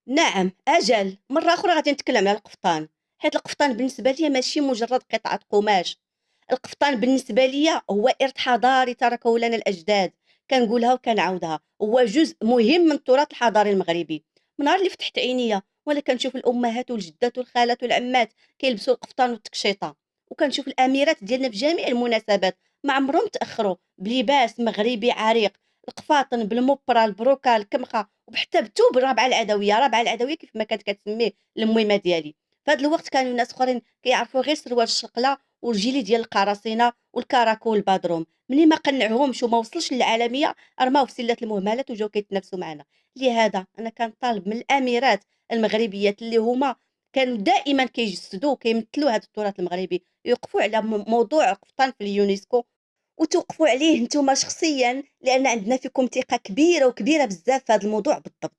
نعم، أجل، مرة أخرى غادي نتكلم على القفطان، حيت القفطان بالنسبة ليا ماشي مجرد قطعة قماش، القفطان بالنسبة ليا هو إرث حضاري تركه لنا الأجداد، كنقولها وكنعاودها، هو جزء مهم من التراث الحضاري المغربي، من نهار اللي فتحت عينيا وأنا كنشوف الأمهات والجدات والخالات والعمات كيلبسوا القفطان والتكشيطة، وكنشوف الأميرات ديالنا في جميع المناسبات ما عمرهم تأخروا بلباس مغربي عريق، القفاطن بالمبرة، البروكة، الكمخة. وحتى بالثوب رابعة العدوية كيف ما كانت كتسميه الميمة ديالي. في هذا الوقت كانوا ناس اخرين كيعرفوا غير سروال الشقله والجيلي ديال القراصنه والكراكو والبادروم، منين ما قنعهمش وما وصلش للعالميه رماوه في سله المهملات وجاو كيتنافسوا معنا. لهذا انا كنطالب من الاميرات المغربيات اللي هما كانوا دائما كيجسدوا وكيمثلوا هذا التراث المغربي يوقفوا على موضوع قفطان في اليونسكو، وتوقفوا عليه نتوما شخصيا، لان عندنا فيكم ثقه كبيره وكبيره بزاف في هذا الموضوع بالضبط.